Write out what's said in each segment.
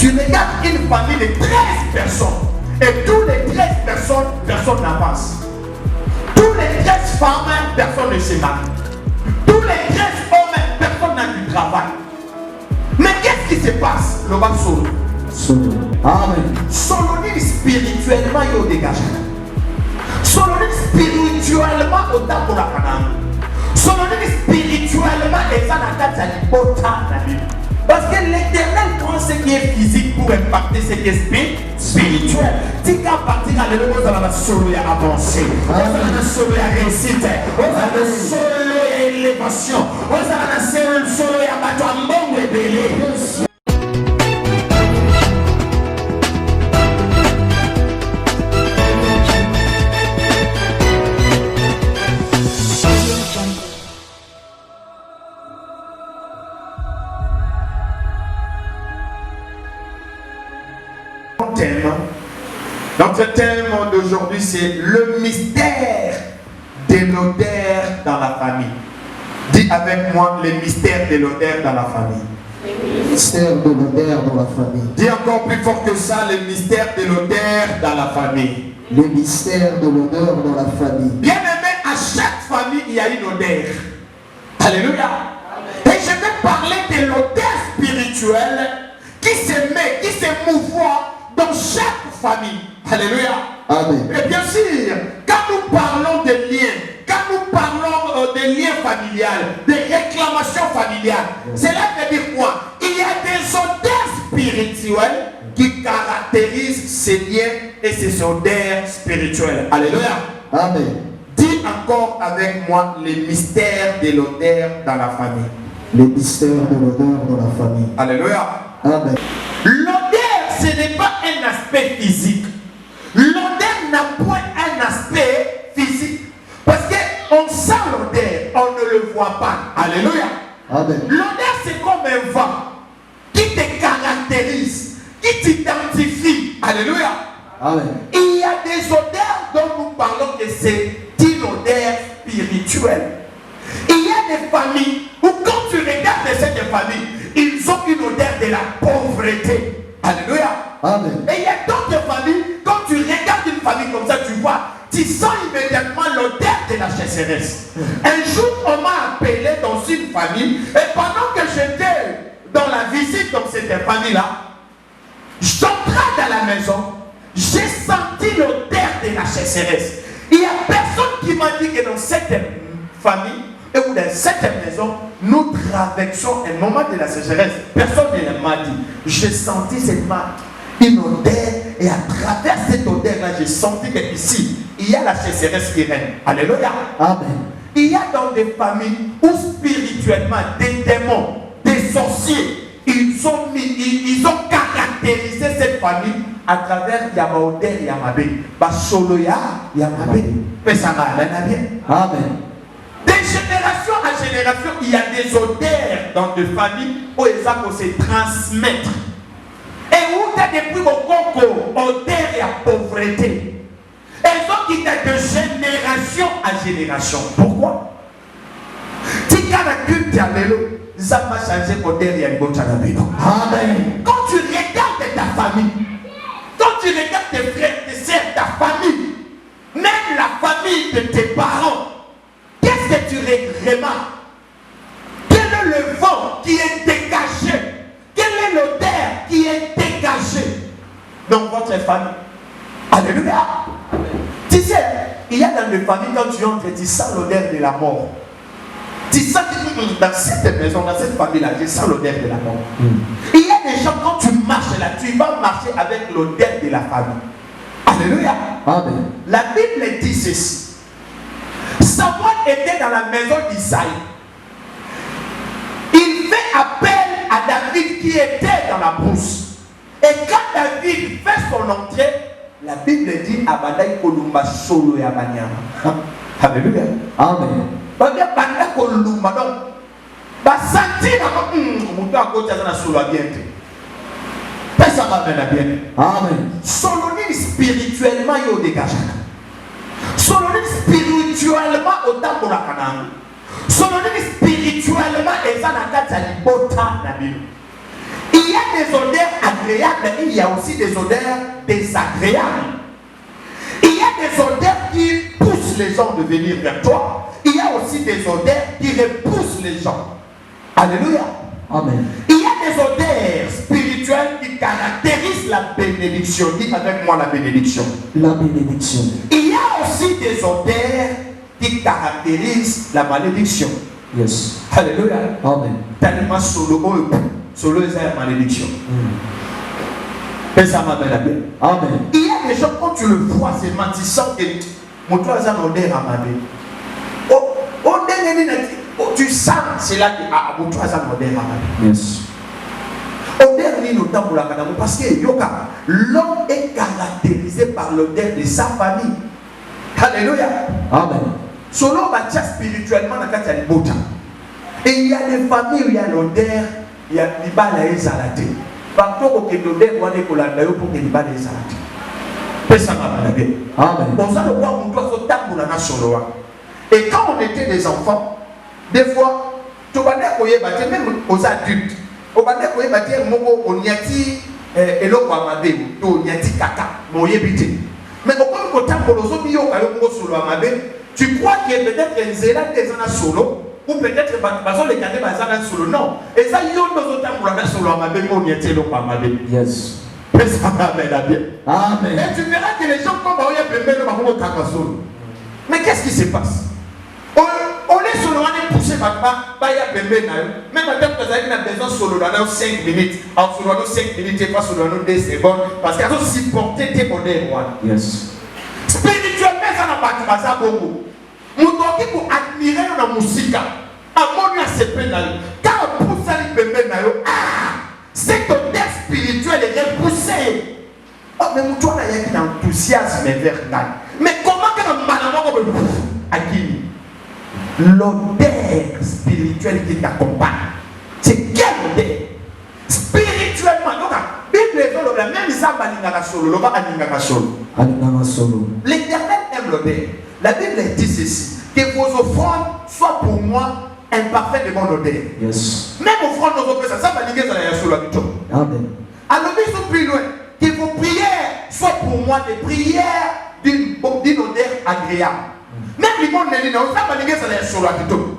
Tu regardes une famille de 13 personnes. Et tous les 13 personnes, personne n'avance. Tous les 13 femmes, personne ne se marie. Tous les 13 hommes, personne n'a du travail. Mais qu'est-ce qui se passe? Le bas solo. Amen. Solo spirituellement, il y a dégagé. Solo spirituellement, au temps pour la canne. Solo spirituellement, et ça n'a qu'à dire parce que l'Éternel prend ce qui est physique pour impacter ce qui est spirituel. Si qu'à partir de l'élément, on va solo avancer. On va solo réussite. On va solo élévation. On va solo abattre un bon rebelle. Notre thème d'aujourd'hui, c'est le mystère de l'odeur dans la famille. Dis avec moi, le mystère de l'odeur dans la famille. Le mystère de l'odeur dans la famille. Dis encore plus fort que ça, le mystère de l'odeur dans la famille. Le mystère de l'odeur dans la famille. Bien aimé, à chaque famille, il y a une odeur. Alléluia. Et je vais parler de l'odeur spirituelle qui se met, qui se mouvoie dans chaque famille. Alléluia. Amen. Et bien sûr, quand nous parlons de liens, quand nous parlons de liens familiales, de réclamations familiales, cela veut dire quoi? Il y a des odeurs spirituelles qui caractérisent ces liens et ces odeurs spirituelles. Alléluia. Amen. Dis encore avec moi les mystères de l'odeur dans la famille. Les mystères de l'odeur dans la famille. Alléluia. Amen. L'odeur, ce n'est pas un aspect physique. L'odeur n'a point un aspect physique. Parce qu'on sent l'odeur, on ne le voit pas. Alléluia. Amen. L'odeur, c'est comme un vent qui te caractérise, qui t'identifie. Alléluia. Amen. Il y a des odeurs dont nous parlons que c'est une odeur spirituelle. Il y a des familles où quand tu regardes cette famille, ils ont une odeur de la pauvreté. Alléluia. Amen. Et il y a d'autres familles, quand tu regardes une famille comme ça, tu vois, tu sens immédiatement l'odeur de la chasseresse. Un jour, on m'a appelé dans une famille, et pendant que j'étais dans la visite dans cette famille-là, j'entrais dans la maison, j'ai senti l'odeur de la chasseresse. Il n'y a personne qui m'a dit que dans cette famille, ou dans cette maison, nous traversons un moment de la sécheresse. Personne ne m'a dit. J'ai senti une odeur, et à travers cette odeur-là, j'ai senti qu'ici, il y a la sécheresse qui règne. Alléluia. Amen. Il y a dans des familles où spirituellement, des démons, des sorciers, ils ont caractérisé cette famille à travers Yamaodeur et Yamabé. Basoloya, Yamabé. Amen. De génération à génération, il y a des odeurs dans des familles où ils ont se transmettre. Et où tu as depuis mon concours, odeur et la pauvreté. Elles ont quitté de génération à génération. Pourquoi? Ça va changer odeur et Amen. quand tu regardes ta famille, quand tu regardes tes frères, tes sœurs, ta famille, même la famille de tes parents, qu'est-ce que tu remarques? Quel est le vent qui est dégagé? Quelle est l'odeur qui est dégagée dans votre famille? Alléluia. Tu sais, il y a dans les familles, quand tu entres, tu sens l'odeur de la mort. Tu sens que dans cette maison, dans cette famille-là, tu sens l'odeur de la mort. Il y a des gens, quand tu marches là, tu vas marcher avec l'odeur de la famille. Alléluia. Amen. La Bible dit ceci. Samuel était dans la maison d'Isaïe. Il fait appel à David qui était dans la brousse. Et quand David fait son entrée, la Bible dit Abadai Kolumba Solo et Abanyama. Alléluia. Amen. Banda Kolumba donc. Basanti na à côté de la solo bien. Personne va bien. Amen. Solonine spirituellement il est dégagé. Solonine spirituellement autant pour la Canaan. Solonine spirituellement et ça n'a qu'à libota la Bible. Il y a des odeurs agréables, il y a aussi des odeurs désagréables. Il y a des odeurs qui poussent les gens de venir vers toi. Il y a aussi des odeurs qui repoussent les gens. Alléluia. Amen. Il y a des odeurs spirituelles qui caractérisent la bénédiction. Dis avec moi la bénédiction. La bénédiction. Il y a aussi des odeurs qui caractérisent la malédiction. Yes. Alléluia. Amen. Tellement solo est la malédiction. Et ça m'a bien. Amen. Il y a des gens, quand tu le vois, c'est mentissant que mon toit a un odeur à ma vie. Tu sens, c'est là que mon toit a un odeur à ma vie. Yes. Odeur ni notamment pour la cadavre. Parce que l'homme est caractérisé par l'odeur de sa famille. Alléluia. Amen. Solo bâtia spirituellement dans le cas de Bota. Et il y a des familles où il y a l'odeur, il y a l'ibala et salaté. Partout où il y a l'odeur, on est pour que l'ibala et salaté. Ça m'a bien. Amen. Pour ça, le roi, on doit se taper pour la nation. Et quand on était des enfants, des fois, tu vas dire même aux adultes, on va dire on y a dit, et l'eau va m'aber, on y a dit caca, mon yébité. Mais au temps pour les autres, tu crois qu'il y a peut-être un zéla des ans solo, ou peut-être que les cadets sont solo. Non. Et ça, il y a d'autres temps pour la nation, on y a dit l'eau va m'aber. Yes. Amen. Amen. Et tu verras que les gens comme mais qu'est-ce qui se passe? On est solo, on est poussé par même à temps que vous avez besoin solo dans 5 minutes, en solo 5 minutes et pas solo 2 secondes, parce qu'il y a aussi supporté tes modèles. Yes. Spirituellement, ça n'a pas de ça beaucoup. Nous devons admirer la musique. À mon avis, c'est pénal. Quand on pousse à l'ipémé, cette odeur spirituelle est repoussée. Oh, mais nous devons avoir un enthousiasme vers là. Mais comment que nous malheureusement à qui? L'odeur spirituelle qui t'accompagne. C'est quelle odeur? Spirituellement, donc, Bible est la même Isamba Lingaka Solo, Loba Alingaka Solo. L'Éternel aime l'odeur. La Bible dit ceci, que vos offrandes soient pour moi un parfait de mon odeur. Yes. Même offrande nos offrandes, ça va linger à la Solo. Amen. Alors, ils sont plus loin, que vos prières soient pour moi des prières d'une odeur agréable. Même les gens ne disent pas, ça va linger à la Solo.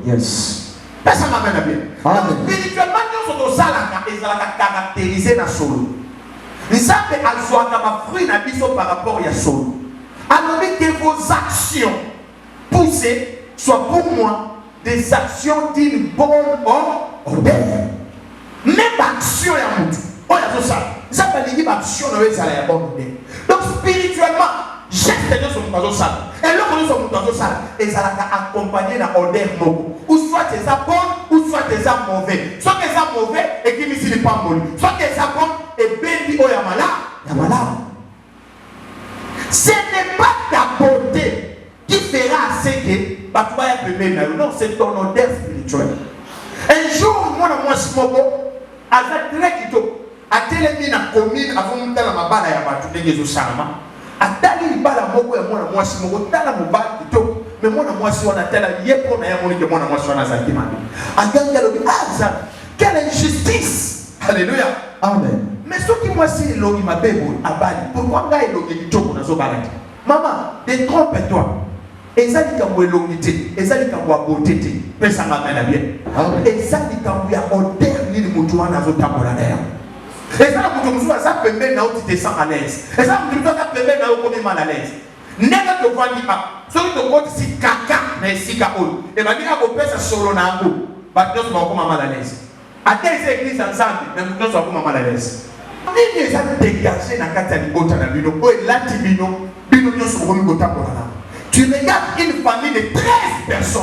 Yes. Ça m'amène bien. Donc, spirituellement, nous sommes caractérisés dans le solo. Nous savons que soit fruit par rapport à solo. Alors que vos actions poussées soient pour moi des actions d'une bonne odeur. Même action est en tout. Ça va dire action est une bonne odeur. Donc spirituellement, geste de son oiseau sale. Et là, on est sur mon oiseau sale. Et ça va accompagner dans l'odeur mot. Ou soit c'est ça bon, ou soit c'est ça mauvais. Soit c'est ça mauvais et qui ne n'est pas molli. Soit c'est ça bon et béni au Yamala. Ce n'est pas ta beauté qui fera assez que non, c'est ton odeur spirituelle. Un jour, moi, je suis avec très kito. À télémine na commune avant de monter la mabala ya batu ngezo chama. Atali bala moko ya mwana mwasi moko tala mobali kito. Mais mwana mwasi wana tala yepo na ya moni ke mwana mwasi wana zaki mami. Aganga lobi ça quelle injustice. Alléluia. Amen. Mais ce qui mwasi lobi mabebo abali. Pourquoi nga elobi kitoko na zo balaki? Maman, détrompe-toi. Ezali kambo elongité, ezali kambo beauté te. Pesa ngana bien. Ezali kambo ya odeur ni mutu wana zo tambola na ya. Et ça, vous ça peut mettre là où tu te sens à l'aise. Et ça, vous ça peut mettre là où tu es mal à l'aise. N'est-ce te voir ni pas. Celui qui te voit ici, caca, mais ici, caoul. Et va dire à vos pères, ça solo n'a pas. Bah, nous sommes mal à l'aise. À quelles églises ensemble, mais nous sommes mal à l'aise. Ni les gens dégagés dans la catégorie de Bino, et là, Bino, nous sommes remis au temps pour là. Tu regardes une famille de 13 personnes.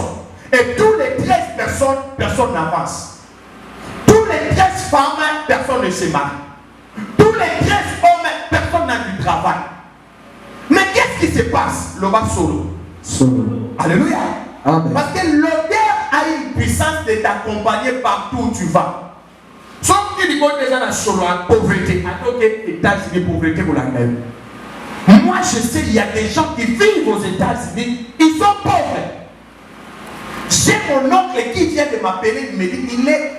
Et tous les 13 personnes, personne n'avance. Tous les 13 femmes, personne ne se marie. Tous les 13 hommes, personne n'a du travail. Mais qu'est-ce qui se passe? Le bas solo. Alléluia. Amen. Parce que l'odeur a une puissance de t'accompagner partout où tu vas. Sauf que du côté des gens solo en pauvreté. En tant qu'États-Unis, pauvreté pour la même. Moi, je sais, il y a des gens qui vivent aux États-Unis, ils sont pauvres. J'ai mon oncle qui vient de m'appeler, il me dit, il est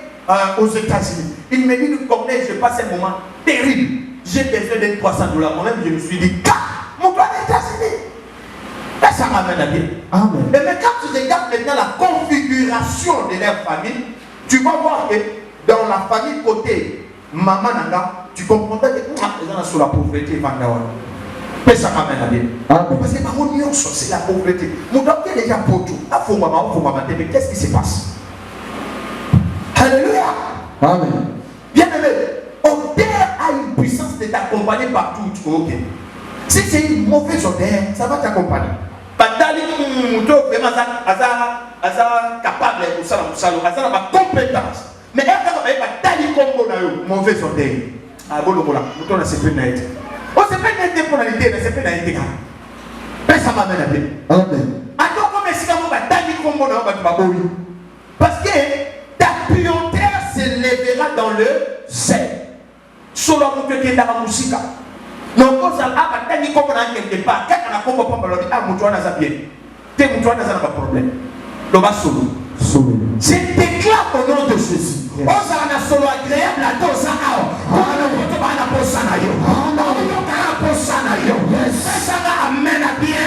aux États-Unis. Il me dit, Corneille, je passe un moment terrible. J'ai besoin de $300. Moi-même, je me suis dit, mon plan aux États-Unis. Et ça m'amène à bien. Amen. Mais quand tu regardes maintenant la configuration de leur famille, tu vas voir que dans la famille côté Maman Nanga, tu comprendrais que les gens sont sur la pauvreté. Mais ça m'amène à bien. Amen. Parce que ma union, c'est la pauvreté. Mon docteur est déjà pour tout. Mais qu'est-ce qui se passe? Alléluia. Amen. Bien aimé, odeur a une puissance de t'accompagner partout où tu es. Okay. Si c'est une mauvaise odeur, ça va t'accompagner. Patali, vraiment, capable de ça, ça n'a compétence. Mais elle va patali comme mauvaise odeur. Ah bon, voilà, on a cette pénalité. On se pénalité pour l'idée, mais c'est pénalité. Mais ça m'amène à bien. Amen. Alors, comme si on va patali comme on a parce que ta pureté s'élèvera dans le ciel. Solo mon qui est dans la musique. Donc, quand ça a battu comme on a quelque part, quand on a comme on a dit, ah, mon toit n'a pas bien. T'es mon toit n'a pas de problème. Le bas solo. Je déclare au nom de Jésus. On a un solo agréable à tous. On a un posanayo. On a un posanayo. Ça va amener à bien.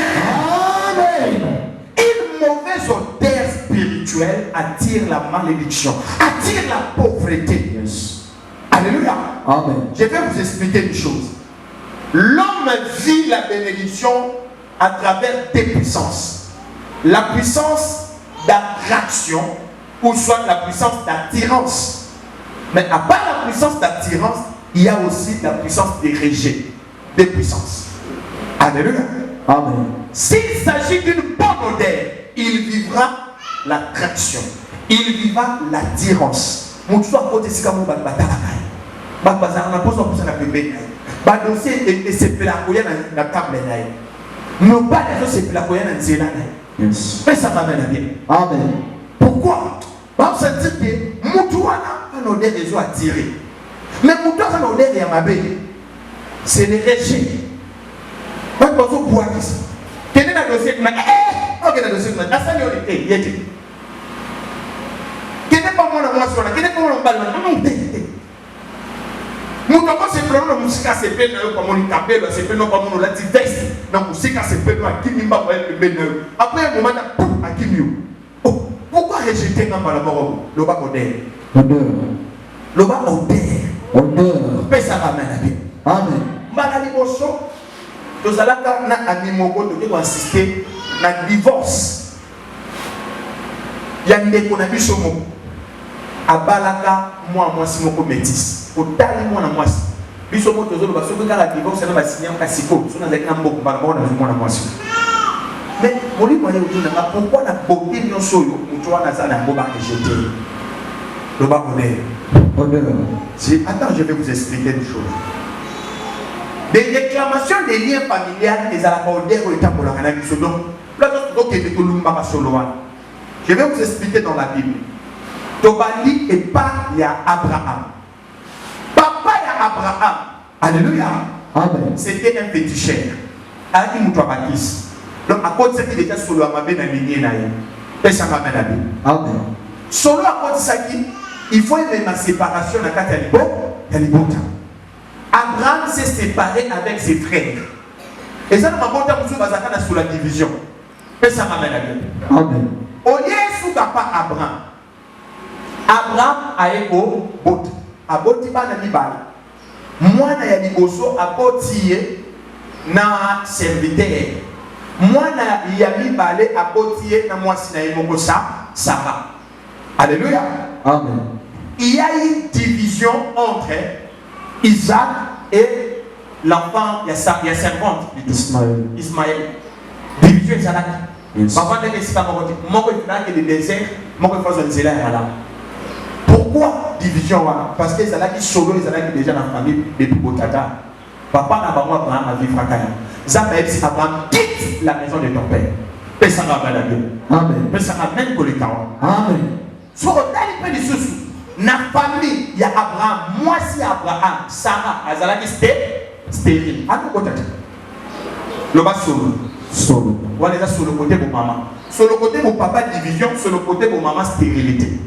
Amen. Une mauvaise odeur spirituelle attire la malédiction, attire la pauvreté. Yes. Alléluia. Amen. Je vais vous expliquer une chose. L'homme vit la bénédiction à travers deux puissances. La puissance d'attraction ou soit la puissance d'attirance. Mais à part la puissance d'attirance, il y a aussi la puissance de rejet. Deux puissances. Alléluia. Amen. S'il s'agit d'une bonne odeur, il vivra l'attraction. Il vivra l'attirance. Mon soit côté si comme on va bazar na poso pour ça na bébé ba dossier et c'est pela koya na table na non pas les c'est pela koya na nzela na Yes. mais ça m'amène à bien. Amen. Pourquoi? Parce que c'est que mutuana un odeur des eaux attiré mais mutuana un odeur ya mabe c'est le rejet. Pas besoin pour ça quel est le dossier na ok le dossier na ça y est yete quel est pas moi sur la quel est pas moi balle nous avons ces plans de musique à ces peines comme on capelle, ces peines comme on l'a dit veste. Donc musique à ces peines à qui n'y va pas le bénin. Après un moment à qui mieux. Oh, pourquoi rejeter un malaboro? Le bas odeur. Odeur. Le bas odeur. Odeur. Mais ça va mener à bien. Amen. Magali Bosso, nous allons na ami moko de qui insister na divorce. Yande qu'on a vu sur mon abalaka moi si moko métis. Otali mwana mwasi biso moto zolo basoko kala divorce na basinya kasiko sona zaki na mboko bana bona mwana mwasi mais moli moye odina na pourquoi na beauté nyonso yo muto wana za na ngoba rejeter le ba Odeur. Attends, je vais vous expliquer une chose. Des réclamations des liens familiales des alacordères au état pour la canalisation. Je vais vous expliquer dans la Bible. Tobali et pas il y a Abraham. Papa il y a Abraham. Alléluia. Amen. C'était un féticheur. Avec une moutoabakis. Donc à cause de ça, il était solo à ma belle amie naïe. Et ça m'a bien habillé. Amen. Solo à cause de ça, il faut aimer ma séparation dans la Libota. Abraham s'est séparé avec ses frères. Et ça, m'a montré sur la division. Et ça m'a bien habillé. Amen. Au lieu de pas Abraham. Abraham a été au bot. A boti ba na libala. Mwana ya liboso a boti na serviteur. Mwana ya libale a boti na mwasi na yemoko Sarah. Alléluia. Amen. Il y a une division entre Isaac et l'enfant, il y a servante Ismaël. Division Isaac. Parfois, il y a des déserts, pourquoi division? Parce que Isaac est solo, Isaac est déjà dans la famille depuis Botata. Papa n'a pas moi Abraham a vécu fracas. Zambé si Abraham quitte la maison de ton père. Et ça va la gueule. Amen. Mais ça ramène que les parents. Amen. Sur le peu de sous. Na famille, il y a Abraham. Moi, si Abraham, Sarah, Azala qui stérile. À nous côté. Le bas solo. Solo. Voilà ça sur le côté de maman. Sur le côté de papa, division. Sur le côté de maman, stérilité.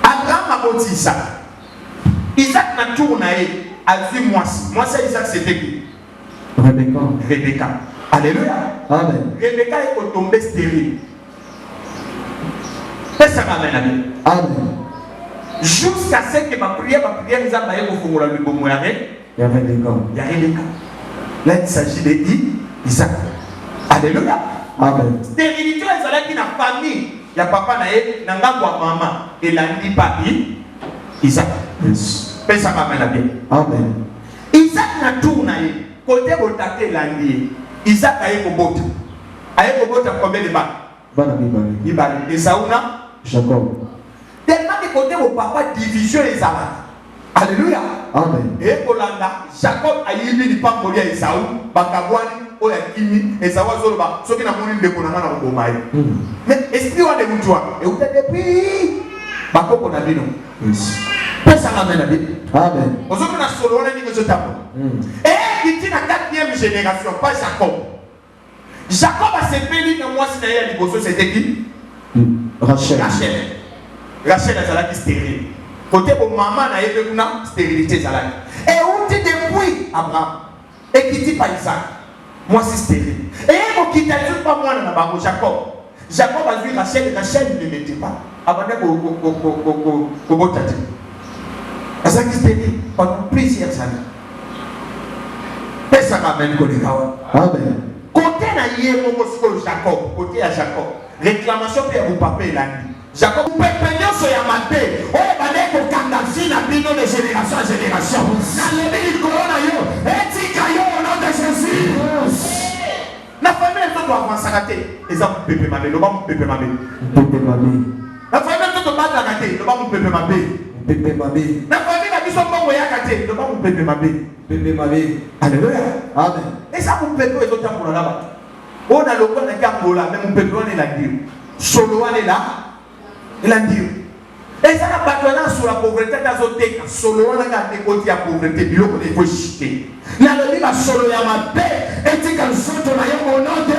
Abraham aboti Isaac. Isaac n'a tourné à vie moisi. Moi, c'est Isaac, c'était qui? Rebecca. Alléluia. Amen. Rebecca est tombée stérile. Et ça m'amène à bien. Amen. Jusqu'à ce que ma prière, ils ont baillé au fond de le bon moyen. Il y a Rebecca. Il y a Rebecca. Là, il s'agit de Isaac. Alléluia. Amen. Stérilité, ils allaient dans la famille. Il y a papa, il y a maman. Et là, il dit pas Isaac. Yes. Et ça m'amène à bien. Amen. Isaac n'a tourné. Côté de tate l'année. Isaac a eu Bobota. A eu Bobota combien de balles? Il va aller. Et Saouna? Jacob. Tellement que côté au papa division les Arabes. Alléluia. Amen. Et Olanda, Jacob a eu une pas mourir à Esaou, Bakabouani, Oyakini, Esaou Zoloba, ce qui n'a pas eu de Konama au Bomaï. Mais esprit ou de Moutoua, et où t'es depuis Bako Konabino. Yes. Personne n'amène à vie. Amen. Aujourd'hui, on a solo, on a dit que je t'appelle. Et il dit la 4e génération, pas Jacob. Jacob a ses pélis, mais moi, si d'ailleurs, c'était qui? Rachel. Rachel a zalaki stérile. Côté au maman na yebe kuna stérilité zalaki. Et où tu depuis Abraham et qui dit pas Isaac. Moi c'est stérile. Et au qui t'a dit pas moi na bango Jacob. Jacob a vu Rachel ne le mettait pas. Abandé ko botati. Azaki stérile pendant plusieurs années. Pesa kamene ko likawa. Amen. Côté na yebo ko Jacob, côté à Jacob. Réclamation pour vous papa et l'année. Jacob, vous pouvez payer sur Yamate. Oh, il faut candidater la bino de génération en génération. Dans le milieu de Corona, et Tikayo au nom de Jésus. La famille est doit avancer à rater. Les hommes peuvent m'amener, le bon peut m'amener. La famille est doit rater, le bon peut m'amener. La famille a dit son bon voyage à rater, le bon peut m'amener. Alléluia. Amen. Et ça, vous pouvez les autres pour là-bas. On a le point de Cambola, mais on peut pas la dire. Solo est là. Il a dit. Et ça n'a pas de sur la pauvreté dans le thé. Solo est là, des côtés à pauvreté, il faut chuter. Là, le livre solo est à ma paix. Et tu as le son de la au nom de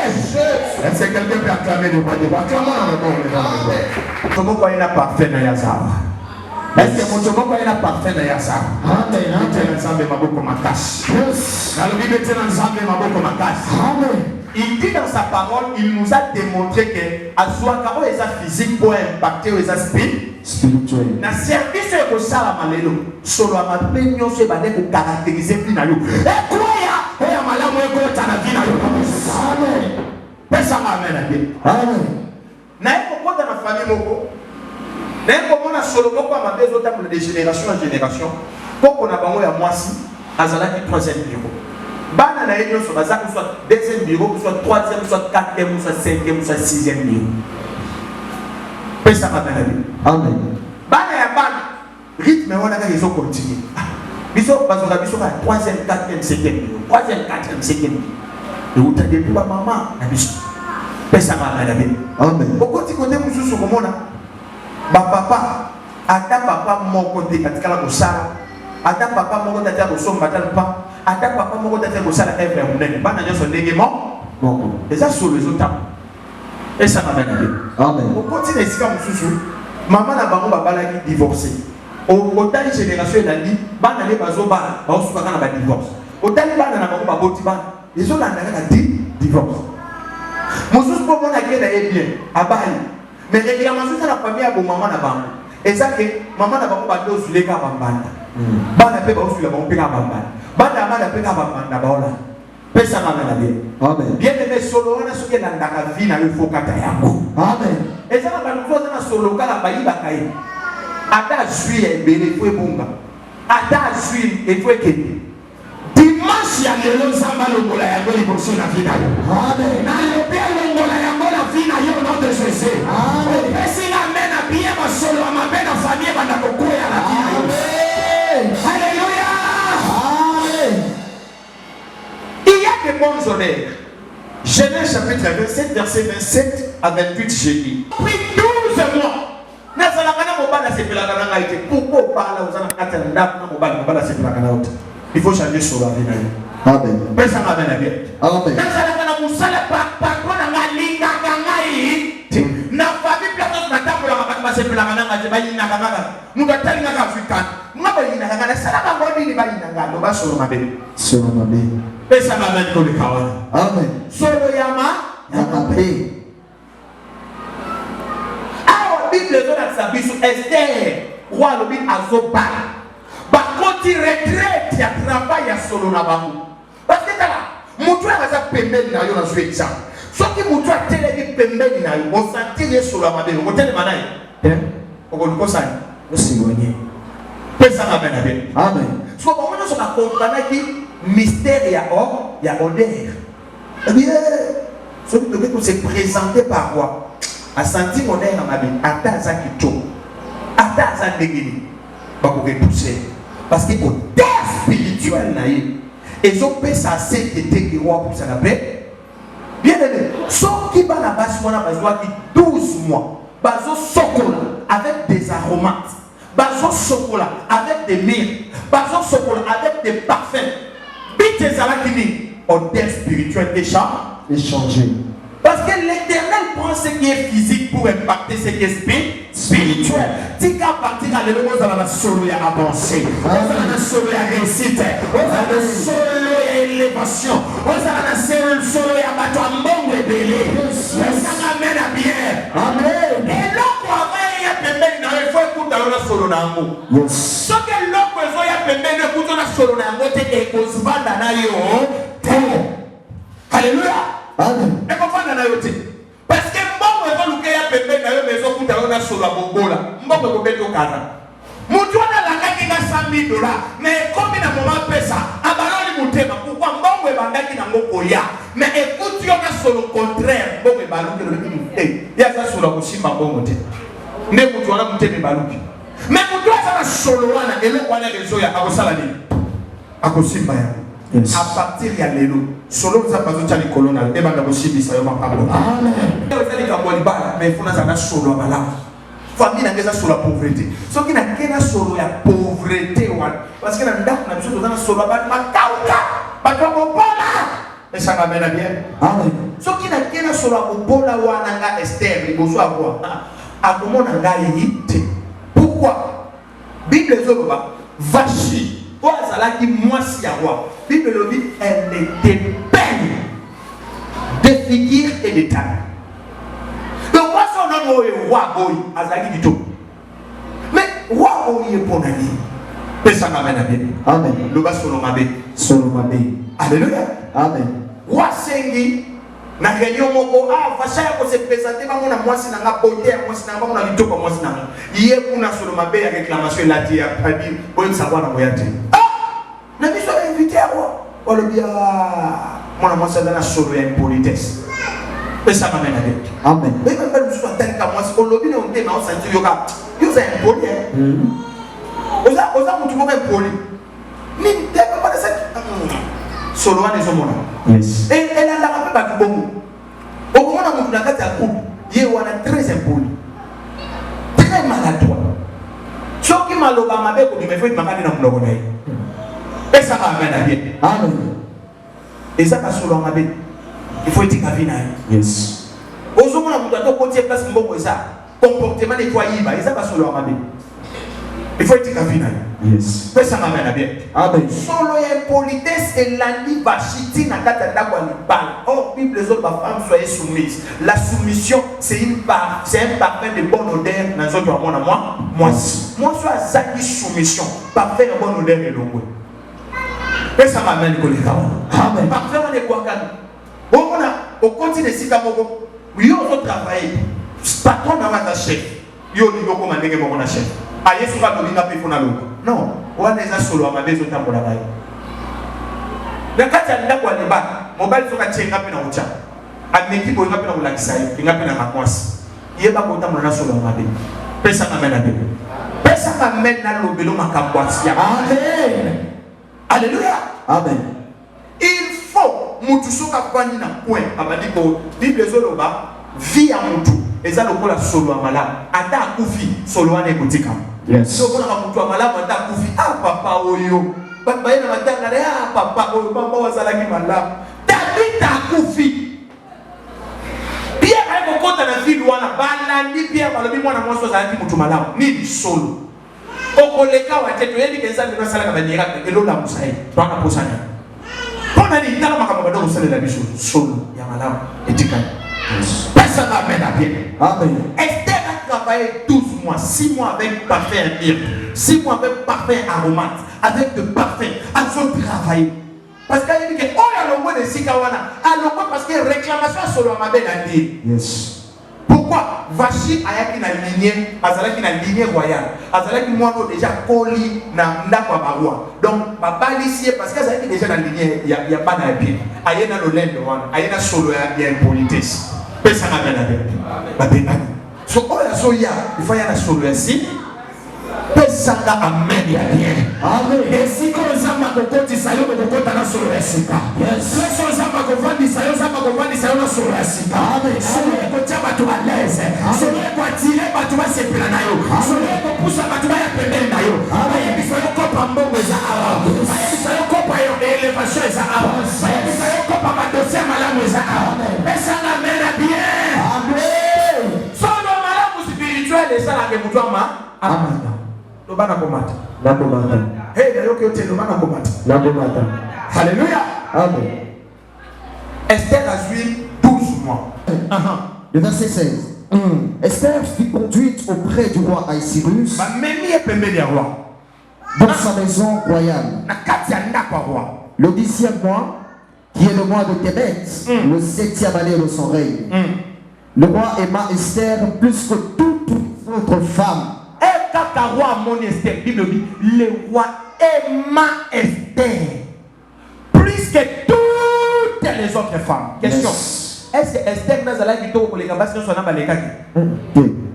Jésus. Est-ce que quelqu'un peut acclamer le roi de roi? Comment il a parfait dans Yazar? Est-ce que mon tomo est la parfait dans Yazar? Amen. Il est ensemble, ma beaucoup ma casse. Dans le livre, il est ensemble, ma beaucoup ma casse. Amen. Il dit dans sa parole, il nous a démontré que à soi quand il est physique pour impacter les aspects spirituels. Na service de ça la malelo solo ma peño se va de caractériser finalement. Et quoi ya? Et malamu ko tana finalement. Amen. Pesa amen. Amen. Na eko dans la famille moko. Na eko mona solo moko ma bezo ta de génération en génération. Poko na bango ya mwasi azala ki 3e bureau. Bana na yenyo so baza ko soit 2e bureau, soit 3e, soit 4e, soit 5e, soit 6e bureau. Pesa amen. Amen. Bana ya bana rythme wana ka yezo continuer. Biso bazoka biso ka 3e, 4e, 5e bureau. 3e, 4e, 5e. Et où t'as depuis ba maman na biso. Pesa amen. Amen. Okoti kote mususu komona ba papa ata papa moko te katikala kosala ata papa moko tata kosomba tata pa ata papa moko tata kosala evre munene bana nyoso ndenge moko eza solo ezota esa na bana amen okoti na esika mususu mama na bango babalaki divorcé otali génération elandi bana le bazobala baosukaka na badivorce otali bana na bango baboti bana ezolanda kaka divorce mususu po mona kenda ye bien abali mais réclamation la famille a bon maman na bango et ça que maman na bango ba do zuleka bambanda bana pe ba usula ba mpeka bambanda bana mama pe ka bambanda baola pesa mama na bien amen bien aimé solo wana soki na ndaka vie na yo fokata yango amen et ça ba nous na solo kala ba yiba kai ata juillet bele fo ebunga ata juillet et fo ekende dimanche ya lelo samba longola yango liboso na vie na yo amen na yo pe longola yango na vie na yo nom de Jésus amen pesi na mena bien ba solo ma bena famille bana kokoya na vie na yo amen alléluia amen il y a des bons honneurs. Genèse chapitre 27 verset 27 à 28 j'ai dit puis 12 mois nazalaka mobala sepelaka na ngai te pourquoi parla ozana kata ndako na mobala sepelaka na ote. Il faut changer sur la vie. Amen. Personne n'a bien bien. Amen. Dans la musala par quoi na linga ngai. Na famille plateau na table la kama se pela kana ngate ba yina kana mutu atali ngaka african ngaba yina kana sala ka ngodi ni ba yina ngalo ba solo mabe pesa mabe ko le kawana Amen. solo yama Yamabe. awa bible zo na sabisu Esther roi lobi azoba ba koti retraite ya travail ya solo na bango parce que kala mutu akaza pembeni na yo na zo exam soki mutu atelemi pembeni na yo osentir ye solo mabe otelema na ye okolukosani Osigonye. pesa mabe na be Amen. so ba mona so ba comprendre ki mystère ya odeur eh bien ce qui devait se présenter par quoi a senti mon air à ma vie à ta qui à ta ndegini ba ko repousser parce que odeur spirituelle na ye et ont fait ça c'est que qui roi pour ça après bien aimé sauf qui va la base mona bazwa qui 12 mois bazo chocolat avec des aromates bazo chocolat avec des myrrhes bazo chocolat avec des parfums bite zalakini odeur spirituelle Échanger. parce que l'Éternel prend ce qui est physique pour impacter ce qui est spirituel. Si qu'à partir de l'élément, vous avez la solo à avancer, vous avez la solo à réussite, vous avez la solo à élévation, vous avez la solo à battre un bon rebelle. Ça m'amène à bien. Amen. Et là, pour avoir un pembeni, il faut écouter la solo à l'amour. Ce que l'homme besoin de pembeni, écoute la solo à l'amour, c'est que vous vendez à l'amour. Alléluia. Amen. Et comment on a yoté? Parce que bon, on va nous faire pépé dans la maison pour t'aller dans sur la bombola. Bon, on va mettre au carré. Moutou na la kaki na $100,000, mais comme il a moment fait ça, abandonne le mouté. Pourquoi bon on va mettre dans mon koya? Mais écoute, tu as sur le contraire. Bon, on va mettre le mouté. Il y a ça sur la cochine ma bon mouté. Ne moutou na mouté me balouki. Mais moutou a ça solo wana et le wana les oya à salami. À cochine ma ya. Yes. À partir de l'élo, solo ça pas de les colonnes, et ben aussi dit ça y a pas de Amen. mais il faut na solo mala. Famille n'a que sur la pauvreté. Ce qui n'a qu'un solo la pauvreté parce que na ndak na biso dans solo ba makauka, ba ko bola. Mais ça m'amène à bien. Amen. Ce qui n'a qu'un solo la bola wana nga Esther, il faut avoir. A comment na nga yité. Pourquoi? Bible zoba vachi. Toi, ça l'a dit moi si à roi. Bible le dit, elle était belle de figure et de taille. Donc moi son nom est roi boy, azaki du tout. Mais roi boy est bon ami. Personne n'amène à bien. Amen. Le bas sur l'homme Solomabe. Alléluia. Amen. Roi Sengi. Na réunion moko fachaya ko se présenter ba mona mwasi na nga beauté ya mwasi na nga mona litoko mwasi na nga yé kuna solo mabe ya réclamation la dia a dit bon savoir na moyate na biso invité à roi o le bien mona mwasi na solo ya impolitesse et ça m'amène à dire Amen. mais même pas biso atteindre ka mwasi o lobi na onte na o sentir yoka yo za impoli oza mutu moko impoli ni tebe pas de cette solo wana ezomona. Yes. Et elle a la pas de bon. Au moment où on a fait un couple, il y a très impoli, très maladroit. Ce qui m'a l'obama avec vous, il faut être malade dans le monde. Et ça m'amène à bien. Amen. Et ça passe sur l'homme. Il faut être cavina. Yes. Au moment où on a côté place de ça, comportement nettoyé, et ça passe sur l'homme. Il faut être cavina. Yes. Mais ça m'amène à bien. Amen. Solo impolitesse et l'ani vachiti na kata ndako alibala. Or, Bible les autres femmes soyez soumises. La soumission, c'est un parfum de bonne odeur dans les autres à moi. Moi, sois zaki soumission. Parfum de bonne odeur et l'eau. Et ça m'amène à l'école. Amen. Parfum de quoi quand on continue de s'y camoko. Oui, on va travailler. Patron n'a pas chef. Yo ni boko mandenge boko na chef. Aye suka dolinga pe fona lo. Non, wana eza solo ama bezo tambola baye. Na kati ya ndako aliba, mobile soka chenga pe na ucha. Ameki bo ngapi na ulakisa ye, ngapi na makwasi. Yeba ko tambola na solo ama be. Pesa kamena be. Pesa kamena lo belo makamwasi ya. Amen. Alléluia. Amen. Il faut mutu soka kwani na point abadi ko Bible zoloba vie ya mutu. Eza lokola solo amala ata akufi solo wana ekutika. Yes. So kuna mtu amala ata akufi papa oyo baba yana matanga ya papa oyo baba wazalaki malamu tabita akufi pia hapo kota na ville wana balandi Pierre balobi mwana mwasi ozalaki mutu malamu nini solo okoleka wateto yebi kenza bino salaka ba miracle elola musayi twana posana pona ni tala makambo badoko salela biso solo ya malamu etikana personne n'amène à bien. Amen. Esther a travaillé 12 mois, 6 mois avec parfum myrrhe, 6 mois avec parfum aromate, avec de parfum. Elles ont travaillé. Parce qu'elle dit que oh il y a le mot de Sikawana, alors parce que réclamation sur le mabel a dit. Yes. Pourquoi Vachi a qui na lignée, azala qui na lignée royale, azala qui moi déjà coli na ndako barwa. Donc papa ici parce que azala qui déjà na lignée, il y a pas na bien. Ayena le lendo wana, ayena solo ya impolitesse. Pesa na bena bena. So oya so ya, il faut y aller solo ici. Pesa na amen ya bien. Amen. Et si comme ça ma kokoti sayo ko kokota na solo ici. Yes. So ça ma kovandi sayo na solo ici. Amen. Solo ko chaba tu à l'aise. Solo ko attirer ba tu va se plana yo. Solo ko poussa ba tu va ya pembeni na yo. Amen. Il faut ko pa mbongo za awa. Il faut ko pa yo elevation za awa. Il faut ko pa ba dossier malamu za awa. Pesa na mena bien. Amen. Solo malamu spirituel et ça la ke mutu ama. Amen. Lobana komata. Nabomata. Hey, d'ailleurs que tu es lobana komata. Nabomata. Alléluia. Amen. Esther a joué 12 mois. Le verset 16. Esther fut conduite auprès du roi Ahasuérus dans sa maison royale. Le 10e mois, qui est le mois de Tébet, le 7e année de son règne. Le roi aima Esther plus que toutes les autres femmes. Le roi aima Esther plus que toutes les autres femmes. Question. Est-ce que Esther n'a pas dit que les gars sont en train de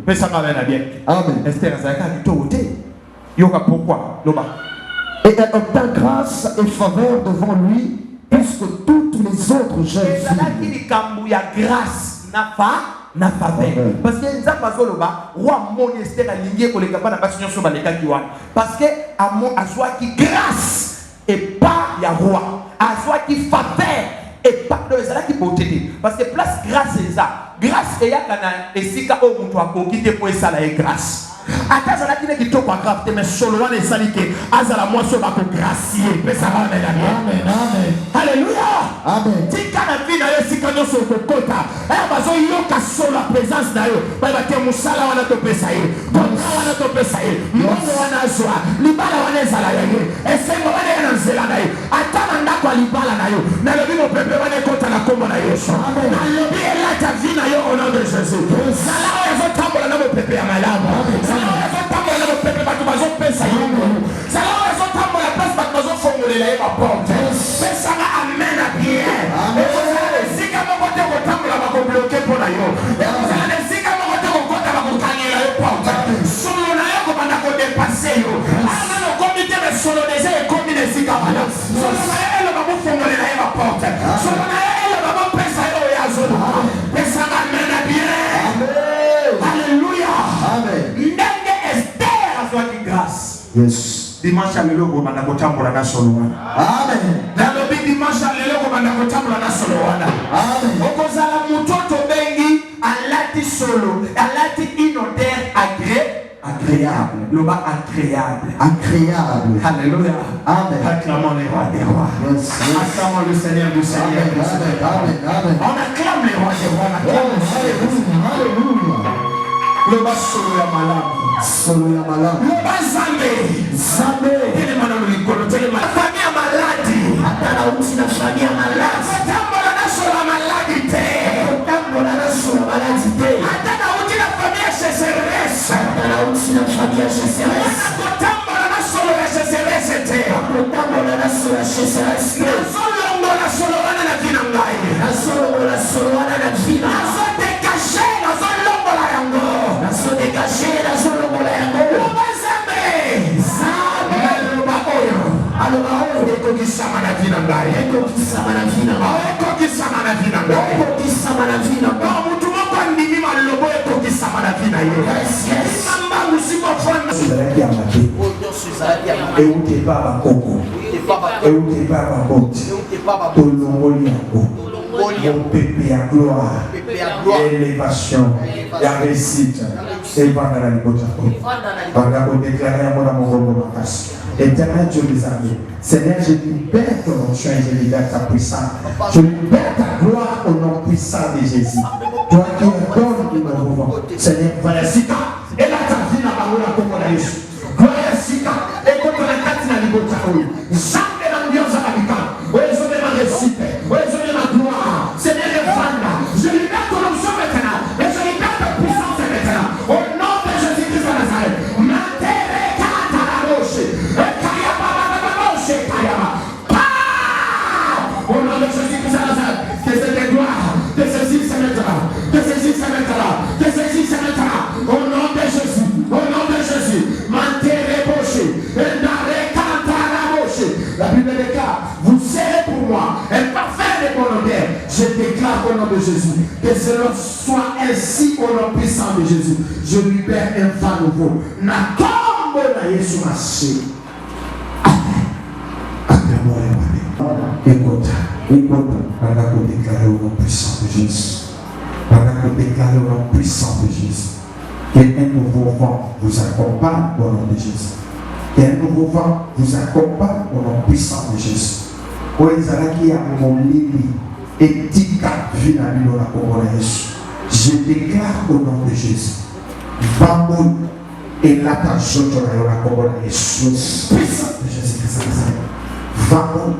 mais ça va bien. Amen. Esther n'a pas dit que yoga pourquoi Loba. Et elle obtint grâce et faveur devant lui plus que toutes les autres jeunes filles. Grâce na faveur. Parce que Nzamba Zoloba, roi mon Esther a lié pour les gars na basi sur baleka kiwa. Parce que à mon aswa qui grâce et pas ya roi. Aswa qui faveur et pas de ça qui beauté. Parce que place grâce c'est ça. Grâce et ya kana et sika o muntu akokite pour ça la grâce. Ata ça qui ne qui toko grave mais solo wana esalike azala moi so ba ko gracier. Pesa amen amen amen. Alléluia. Amen. Tika na vie na yo sika no so ko kota. Bazo yoka solo la présence na yo. Ba te musala wana to pesa ye. Kontra wana to pesa ye. Mungu wana zwa. Libala wana zala ye. Esengo wana na nzela na yo. Ata na ndako libala na yo. Na lobi mo pepe wana kota na kombo na Yesu. Amen. Na lobi ela ta vie na yo au nom de Jésus. Zala ya zo tambola na mo pepe ya malamu. Zala ya zo tambola na mo pepe ba to bazo pesa yo. Zala ya zo tambola place ba to bazo fongolela ye ba porte. Pesa na amen a bien. Amen. Zika mo kote ko tambola ba ko bloquer pour na yo. Zika mo kote ko kota ba ko kanyela yo porte. Solo na yo ko banda ko dépasser yo. Ana no comité de solo déjà et combiner zika bana. Solo na yo ba ko fongolela ye ba porte. Solo na yo ba ko pesa yo ya zolo. Pesa na amen a bien. Amen. Alléluia. Amen. Ndenge Esther azwa ki grâce. Yes. Dimanche à l'élo, on a kotambola na solo wana. Amen. Na lobi dimanche à l'élo, on a kotambola na solo wana. Amen. Okozala mutoto bengi alati solo, alati une odeur agréable. Loba agréable. Agréable. Alléluia. Amen. Acclamons les rois des rois. Yes. Acclamons le Seigneur du Seigneur. Amen. Amen. On acclame les rois des rois. On acclame les rois. Alléluia. Loba solo ya malamu. Solo ya malamu. Loba zambe. Zambe. Tele mana mulikolo. Tele mana. Famille maladi. Atana uti na famille maladi. Tambola na solo maladi te. Tambola na solo maladi te. Atana uti na famille sécheresse. Atana uti na famille sécheresse. Tambola na solo sécheresse te. Tambola na solo sécheresse. Na solo ngola solo wana na vina ngai. Na solo ngola solo wana na vina. Na solo décaché na solo ngola yango. Na solo décaché na solo ngola yango. Loba zambe. Zambe loba oyo. Aloba oyo eko kisama na vina ngai. Eko kisama na vina ngai. Eko kisama na vina ngai. Eko kisama na vina ngai. Mutu moko ndimi malobo eko kisama na vina ye. Yes, yes. Mamba musiko fona. Zalaki ya mate. Oyo zalaki ya mate. Euti baba koko. Euti baba boti. Euti baba tolongoli yango. Mon pépé à gloire, élévation, la réussite, et pendant la liberté. Pendant qu'on déclarait un mot dans mon roman, éternel Dieu des armées, Seigneur, je libère ton onction et je libère ta puissance. Je libère ta gloire au nom puissant de Jésus. Toi qui es donne du mouvement, Seigneur, voilà Sika, et là ta vie n'a pas eu la commande à Jésus. Gloire Sika, et contre la carte n'a liberté. Jamais l'ambiance à l'habitant. Oui, je vais ma réussite. Oui, je vais ma gloire. Seigneur, je libère ton onction maintenant. Et je libère ta puissance maintenant. Au nom de Jésus-Christ de Nazareth. Au nom de Jésus-Christ de Nazareth. Que cette gloire, que ceci se mettra. Que ceci se mettra. Que ceci se mettra. Au nom de Jésus. Au nom de Jésus. La Bible déclare, vous serez pour moi un parfait de mon odeur. Je déclare au nom de Jésus que cela soit ainsi au nom puissant de Jésus. Je libère un vent nouveau. Na tombe na Yesu Mashiach. Écoute, pendant qu'on déclare au nom puissant de Jésus. Pendant qu'on déclare au nom puissant de Jésus. Qu'un nouveau vent vous accompagne au nom de Jésus. Qu'un nouveau vent vous accompagne au nom puissant de Jésus. Quand ils allaient à mon lit, et tika finalement la parole de Jésus. Je déclare au nom de Jésus. Vamos et l'attention de la parole de Jésus. Puissant de Jésus. Vamos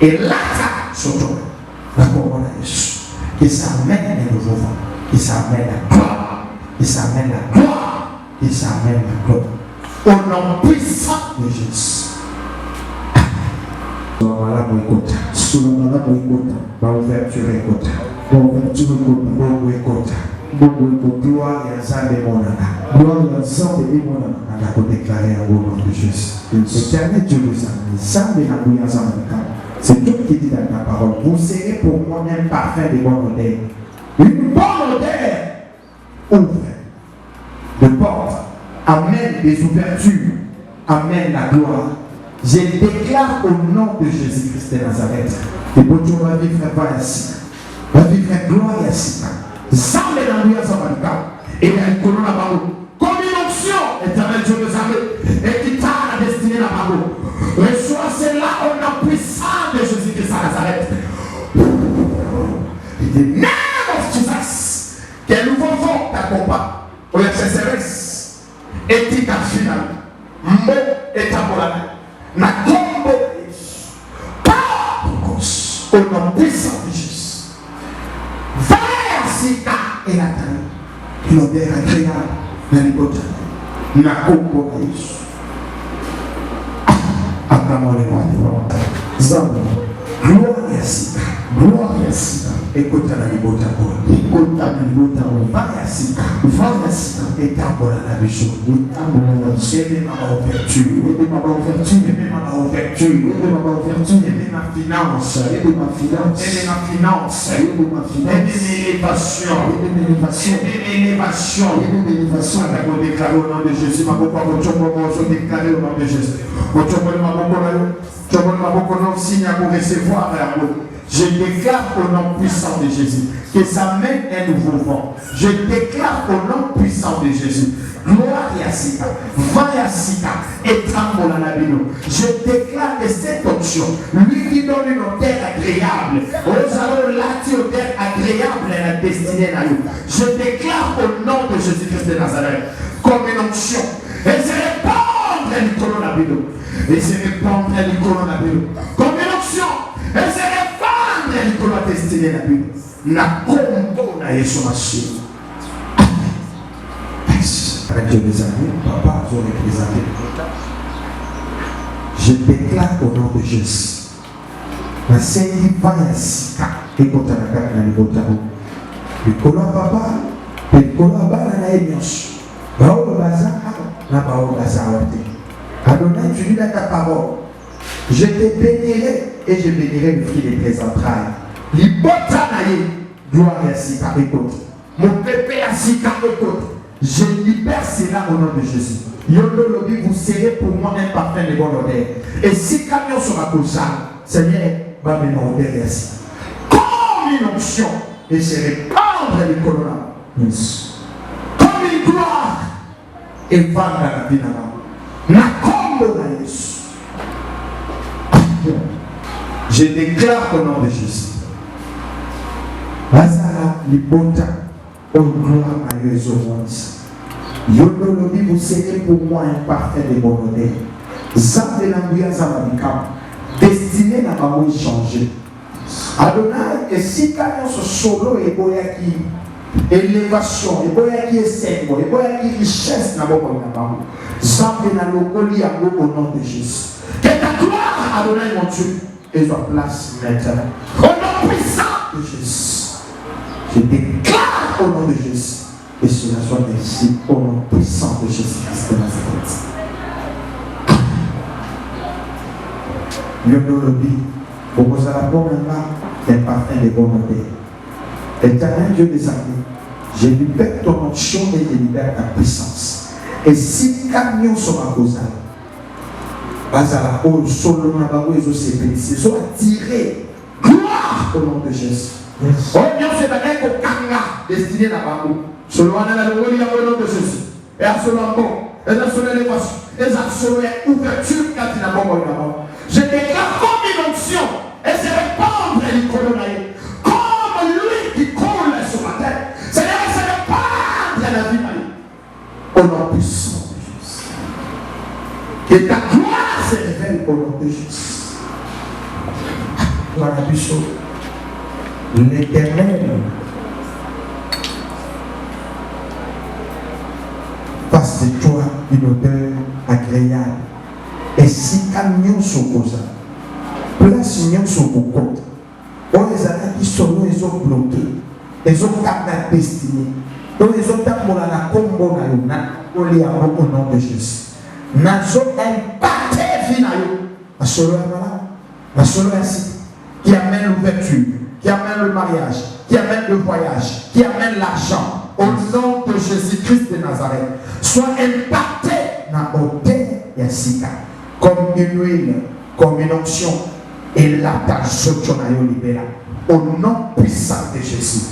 et l'attention de la parole de Jésus. Et ça amène un nouveau vent. Et ça amène la gloire. Et ça amène la gloire. Et ça amène la gloire. Au nom puissant de Jésus. Gloire et ensemble de mon âme. Gloire et ensemble de mon âme. On a déclaré au nom de Jésus. Éternel Dieu nous a ensemble la bouillance ensemble. C'est Dieu qui dit dans ta parole. Vous serez pour moi un parfait de bonne odeur. Une bonne odeur ouvre de porte. Amène des ouvertures. Amène la gloire. Je déclare au nom de Jésus-Christ de Nazareth. Et pour toi, va vivre ainsi. Va vivre gloire ainsi. Sans l'ambiance en tout cas. Et il y a une colonne là-bas. Comme une onction, éternel Dieu des armées. Et qui t'a la destinée là-bas. Reçois cela au nom puissant de Jésus-Christ de Nazareth. In the name of Jesus. Quel nouveau vent t'accompagne. Au SSRS. Éthique à final. Mot et tabolana. Na tombe. Pas au nom puissant de Jésus. Sika et la taille. L'odeur agréable dans les bottes. Na kombo na Yesu. Acclamons les rois des rois. Zamba. Gloire à Sika. Gloire à Sika. Écoute la libota. Écoute la libota. Va à Sika. Va à Sika. Et tambola la bichon. Et tambola la bichon. Et ma ouverture. Et ma ouverture. Et ma ouverture. Et ma ouverture. Et ma finance. Et ma finance. Et ma finance. Et ma finance. Et l'élévation. Et l'élévation. Et l'élévation. Et l'élévation. On déclare au nom de Jésus. Ma papa, votre moment, je déclare au nom de Jésus. Votre moment, mon signe pour recevoir l'amour. Je déclare au nom puissant de Jésus que ça mène un nouveau vent. Je déclare au nom puissant de Jésus. Gloire à Sika, va à Sika et tremble à la bino. Je déclare que cette option, lui qui donne une odeur agréable, nous allons l'attirer odeur agréable à la destinée à nous. Je déclare au nom de Jésus-Christ de Nazareth comme une onction. Et se répandre à l'icône à bino. Et se répandre à l'icône à bino. Comme une onction. Et se répandre à l'icône à destinée à bino. Na kombo na Yesu Mashiach. Dieu mes amis, papa, je représente. Je déclare au nom de Jésus. La Seigneur va ainsi. Et quand on a gagné le botaro, le colo papa, le colo à bas la émission. Bao bazar, na bao bazar. Adonai, tu dis dans ta parole. Je te bénirai et je bénirai le fruit de tes entrailles. Libotanaye, gloire ainsi, car écoute. Mon pépé ainsi, car écoute. Je libère cela au nom de Jésus. Yondo Lobi, vous serez pour moi un parfait de bonne odeur. Et si camion sera causal, Seigneur, va me demander ainsi. Comme comme une onction et se répandre les colonnes. Yes. Comme une gloire et vendre la vie là-bas. Na combo na Yesu. Je déclare au nom de Jésus. Bazala libota au gloire à Yesu once. Yodo lobi vous serez pour moi un parfait de bonheur. Zam de l'ambia zamadikam. Destiné n'a pas changé. Adonai et si quand ce solo et boyaki élévation et boyaki essengo et boyaki richesse n'a pas bonheur. Zam de la locoli au nom de Jésus. Que ta gloire Adonai mon Dieu et soit place maintenant. Au nom puissant de Jésus. Je déclare au nom de Jésus. Et cela soit ainsi au nom puissant de Jésus-Christ de Nazareth. Yodo Lobi, pour vous avoir bon un parfum de bonheur. Éternel Dieu des armées, je libère ton onction et je libère ta puissance. Et si camion sera causé, Bazala, oh, solo, Nabago, ils ont ces bénéfices, ils ont attiré gloire au nom de Jésus. Yes. Oh, bien, c'est un écho kanga destiné à Nabago. Selon la loi, il y a au nom de Jésus. Et à ce moment, et à ce élévation, et à ce ouverture quand il a bon là-bas. Je déclare comme une onction et se répandre les colonnes. Comme lui qui coule sur la terre. C'est-à-dire se répandre la vie. Au nom puissant de Jésus. Que ta gloire se révèle au nom de Jésus. Voilà, Bishop. L'Éternel fasse de toi une odeur agréable. Et si camion s'oppose, place union s'oppose, on les a qui sont nous, ils ont bloqué, ils ont tapé la destinée, donc ils ont tapé la combo on les a au nom de Jésus. Nous avons impacté la solo qui amène l'ouverture, qui amène le mariage, qui amène le voyage, qui amène l'argent. Au nom de Jésus-Christ de Nazareth, soit impacté dans l'autel Yassika, comme une huile, comme une onction, et la tâche libéra. Au nom puissant de Jésus.